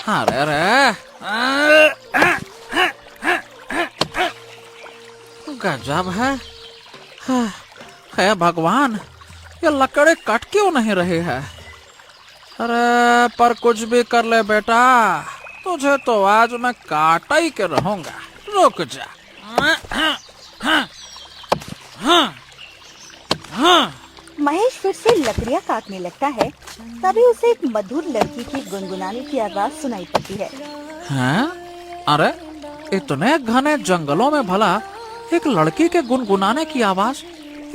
अरे रे, गजब है। है भगवान, ये लकड़े कट क्यों नहीं रही है? अरे पर कुछ भी कर ले बेटा, तुझे तो आज मैं काटा ही के रहूंगा। रुक जा। महेश फिर से लकड़ियाँ काटने लगता है। तभी उसे एक मधुर लड़की की गुनगुनाने की आवाज सुनाई पड़ती है। हैं? अरे इतने घने जंगलों में भला एक लड़की के गुनगुनाने की आवाज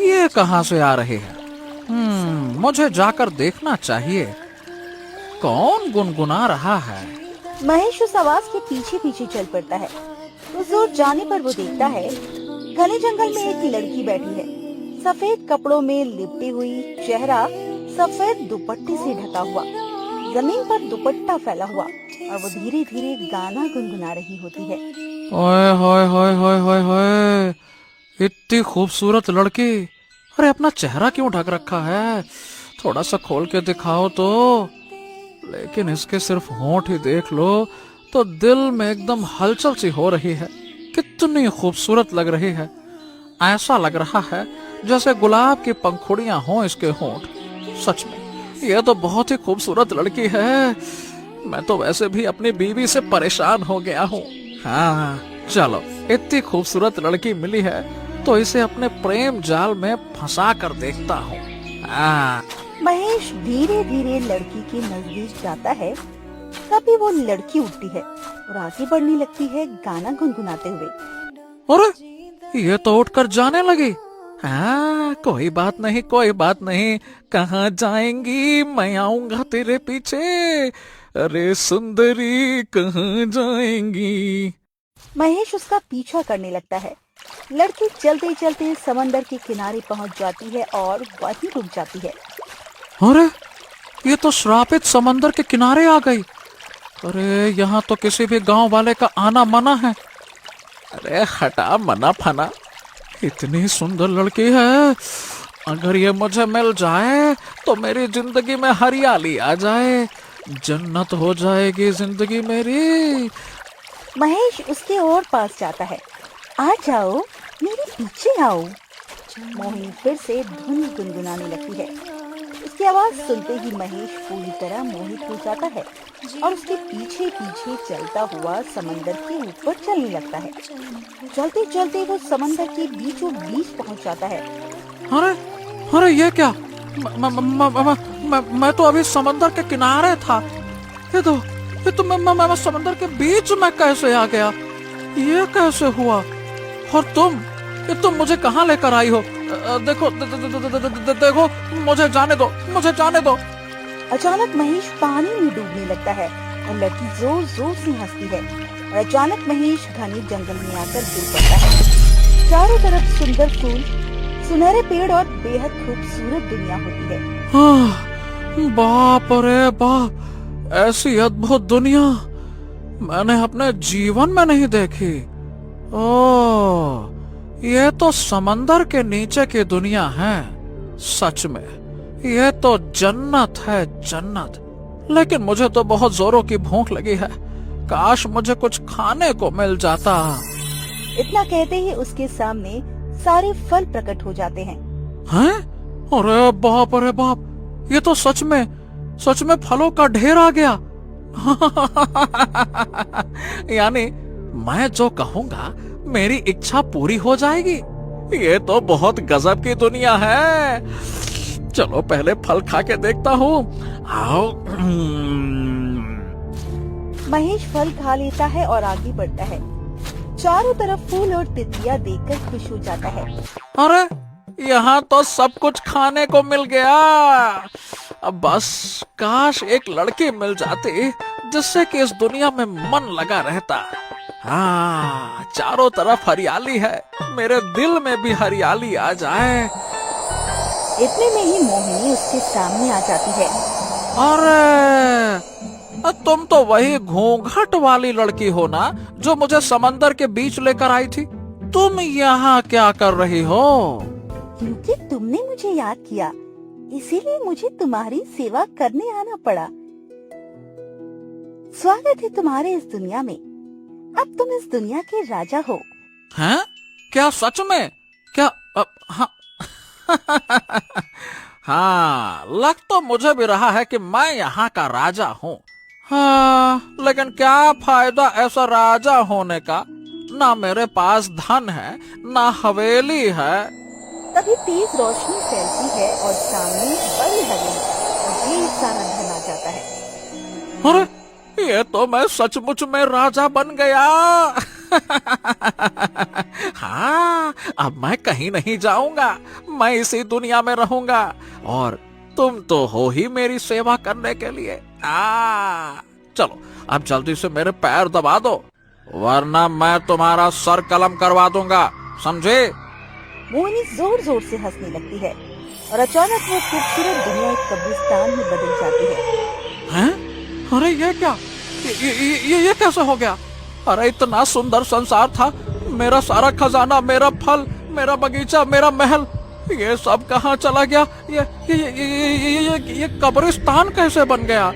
ये कहाँ से आ रही है? मुझे जाकर देखना चाहिए कौन गुनगुना रहा है। महेश उस आवाज के पीछे पीछे चल पड़ता है। कुछ दूर जाने पर वो देखता है घने जंगल में एक लड़की बैठी है, सफेद कपड़ों में लिपटी हुई, चेहरा सफेद दुपट्टे से ढका हुआ। जमीन पर दुपट्टा फैला हुआ और वो धीरे धीरे गाना गुनगुना रही होती है। ओए होए होए होए होए होए, इतनी खूबसूरत लड़की। अरे अपना चेहरा क्यों ढक रखा है? थोड़ा सा खोल के दिखाओ तो। लेकिन इसके सिर्फ होंठ ही देख लो तो दिल में एकदम हलचल सी हो रही है। कितनी खूबसूरत लग रही है। ऐसा लग रहा है जैसे गुलाब की पंखुड़ियां हों इसके होंठ। सच में यह तो बहुत ही खूबसूरत लड़की है। मैं तो वैसे भी अपनी बीवी से परेशान हो गया हूँ। हाँ चलो, इतनी खूबसूरत लड़की मिली है तो इसे अपने प्रेम जाल में फंसा कर देखता हूँ। महेश धीरे धीरे लड़की के नजदीक जाता है। तभी वो लड़की उठती है और आगे बढ़ने लगती है गाना गुनगुनाते हुए। अरे ये तो उठकर जाने लगी। हाँ कोई बात नहीं, कोई बात नहीं। कहाँ जाएंगी, मैं आऊंगा तेरे पीछे। अरे सुंदरी कहाँ जाएंगी? महेश उसका पीछा करने लगता है। लड़की चलते चलते समंदर के किनारे पहुंच जाती है और वहीं रुक जाती है। अरे ये तो श्रापित समंदर के किनारे आ गई। अरे यहाँ तो किसी भी गांव वाले का आना मना है। अरे हटा मना फना, इतनी सुंदर लड़की है। अगर ये मुझे मिल जाए तो मेरी जिंदगी में हरियाली आ जाए, जन्नत हो जाएगी जिंदगी मेरी। महेश उसके और पास जाता है। आ जाओ, मेरे पीछे आओ। मोहिनी फिर से धुन गुनगुनाने लगती है। उसकी आवाज सुनते ही महेश पूरी तरह मोहित हो जाता है और उसके पीछे पीछे चलता हुआ समंदर के ऊपर चलने लगता है। चलते चलते वो समंदर के बीचों बीच पहुंच जाता है। अरे अरे ये क्या? मैं तो अभी समंदर के किनारे था। ये तो मैं समंदर के बीच में कैसे आ गया? ये कैसे हुआ? और तुम मुझे कहाँ लेकर आई हो? देखो देखो, मुझे जाने दो, मुझे जाने दो। अचानक महेश पानी में डूबने लगता है और लड़की जोर जोर से हंसती है और अचानक महेश घने जंगल में आकर गिर पड़ता है। चारों तरफ सुंदर फूल, सुनहरे पेड़ और बेहद खूबसूरत दुनिया होती है। बाप रे बाप, ऐसी अद्भुत दुनिया मैंने अपने जीवन में नहीं देखी। ओह, ये तो समंदर के नीचे की दुनिया है। सच में ये तो जन्नत है, जन्नत। लेकिन मुझे तो बहुत जोरों की भूख लगी है। काश मुझे कुछ खाने को मिल जाता। इतना कहते ही उसके सामने सारे फल प्रकट हो जाते हैं। हैं? अरे बाप रे बाप, ये तो सच में फलों का ढेर आ गया। यानी मैं जो कहूँगा मेरी इच्छा पूरी हो जाएगी। ये तो बहुत गजब की दुनिया है। चलो पहले फल खा के देखता हूँ। आओ। महेश फल खा लेता है और आगे बढ़ता है। चारों तरफ फूल और तितलियां देखकर खुश हो जाता है। अरे यहाँ तो सब कुछ खाने को मिल गया। अब बस काश एक लड़की मिल जाती जिससे कि इस दुनिया में मन लगा रहता। हाँ, चारों तरफ हरियाली है, मेरे दिल में भी हरियाली आ जाए। इतने में ही मोहिनी उसके सामने आ जाती है। अरे तुम तो वही घूंघट वाली लड़की हो ना जो मुझे समंदर के बीच लेकर आई थी। तुम यहाँ क्या कर रही हो? क्योंकि तुमने मुझे याद किया, इसीलिए मुझे तुम्हारी सेवा करने आना पड़ा। स्वागत है तुम्हारे इस दुनिया में। अब तुम इस दुनिया के राजा हो। हैं? क्या सच में? क्या हाँ हाँ, लग तो मुझे भी रहा है कि मैं यहाँ का राजा हूँ। हाँ, लेकिन क्या फायदा ऐसा राजा होने का? ना मेरे पास धन है, ना हवेली है। तभी तेज रोशनी फैलती है और सामने बड़ी हवेली और ढेर सारा धन आ जाता है। अरे, ये तो मैं सचमुच में राजा बन गया। हाँ, अब मैं कहीं नहीं जाऊंगा, मैं इसी दुनिया में रहूंगा और तुम तो हो ही मेरी सेवा करने के लिए। चलो अब जल्दी से मेरे पैर दबा दो, वरना मैं तुम्हारा सर कलम करवा दूंगा, समझे? मोहिनी जोर जोर से हंसने लगती है और अचानक वो खूबसूरत दुनिया एक कब्रिस्तान में बदल जाती है। हैं? अरे ये क्या? ये कैसे हो गया? अरे इतना सुंदर संसार था, मेरा सारा खजाना, मेरा फल, मेरा बगीचा, मेरा महल, ये सब कहाँ चला गया? ये कब्रिस्तान कैसे बन गया?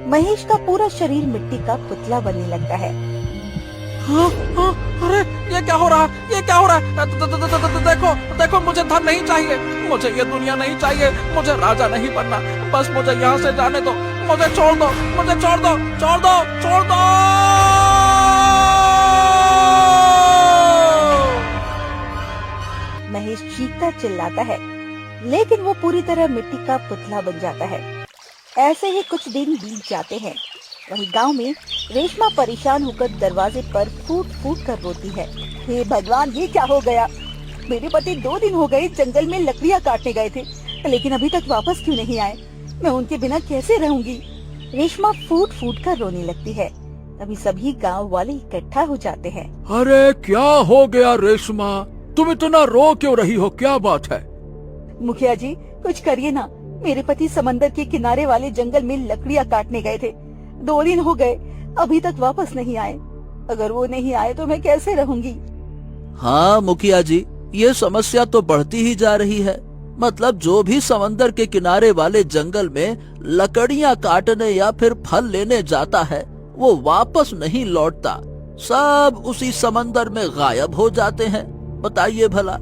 महेश का पूरा शरीर मिट्टी का पुतला बनने लगता है। हाँ, हाँ, अरे ये क्या हो रहा है? ये क्या हो रहा है? देखो देखो, मुझे धन नहीं चाहिए, मुझे ये दुनिया नहीं चाहिए, मुझे राजा नहीं बनना, बस मुझे यहाँ से जाने दो, मुझे छोड़ दो, मुझे छोड़ दो, छोड़ दो, छोड़ दो। महेश चीखता चिल्लाता है, लेकिन वो पूरी तरह मिट्टी का पुतला बन जाता है। ऐसे ही कुछ दिन बीत जाते हैं। वहीं गांव में रेशमा परेशान होकर दरवाजे पर फूट फूट कर रोती है। हे भगवान, ये क्या हो गया? मेरे पति 2 दिन हो गए जंगल में लकड़ियां काटने गए थे, लेकिन अभी तक वापस क्यों नहीं आए? मैं उनके बिना कैसे रहूंगी? रेशमा फूट फूट कर रोने लगती है। तभी सभी गांव वाले इकट्ठा हो जाते हैं। अरे क्या हो गया रेशमा, तुम इतना रो क्यों रही हो? क्या बात है? मुखिया जी, कुछ करिए ना। मेरे पति समंदर के किनारे वाले जंगल में लकड़ियां काटने गए थे, 2 दिन हो गए, अभी तक वापस नहीं आए। अगर वो नहीं आए तो मैं कैसे रहूंगी? हाँ मुखिया जी, ये समस्या तो बढ़ती ही जा रही है। मतलब जो भी समंदर के किनारे वाले जंगल में लकड़ियां काटने या फिर फल लेने जाता है, वो वापस नहीं लौटता, सब उसी समंदर में गायब हो जाते हैं। बताइए भला।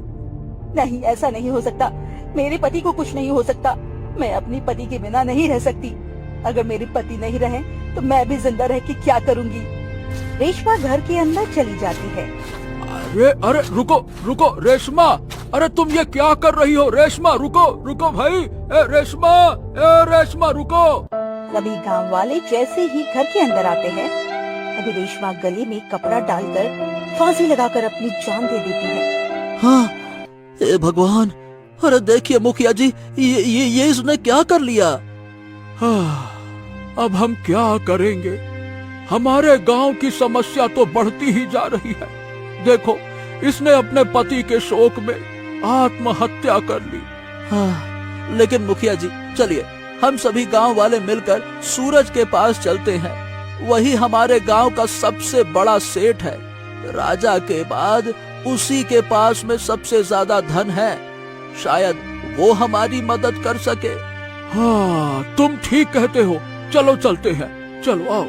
नहीं, ऐसा नहीं हो सकता। मेरे पति को कुछ नहीं हो सकता। मैं अपनी पति के बिना नहीं रह सकती। अगर मेरे पति नहीं रहे तो मैं भी जिंदा रह के क्या करूंगी? रेशमा घर के अंदर चली जाती है। अरे अरे रुको रुको रेशमा, अरे तुम ये क्या कर रही हो? रेशमा रुको रुको भाई, रेशमा रुको। सभी गांव वाले जैसे ही घर के अंदर आते हैं, तभी रेशमा गले में कपड़ा डालकर फांसी लगाकर अपनी जान दे देती है। हाँ, हे भगवान, अरे देखिए मुखिया जी, ये इसने क्या कर लिया? हाँ, अब हम क्या करेंगे? हमारे गांव की समस्या तो बढ़ती ही जा रही है। देखो, इसने अपने पति के शोक में आत्महत्या कर ली। हाँ, लेकिन मुखिया जी, चलिए हम सभी गांव वाले मिलकर सूरज के पास चलते हैं। वही हमारे गांव का सबसे बड़ा सेठ है। राजा के बाद उसी के पास में सबसे ज्यादा धन है। शायद वो हमारी मदद कर सके। हाँ, तुम ठीक कहते हो। चलो चलते हैं, चलो आओ।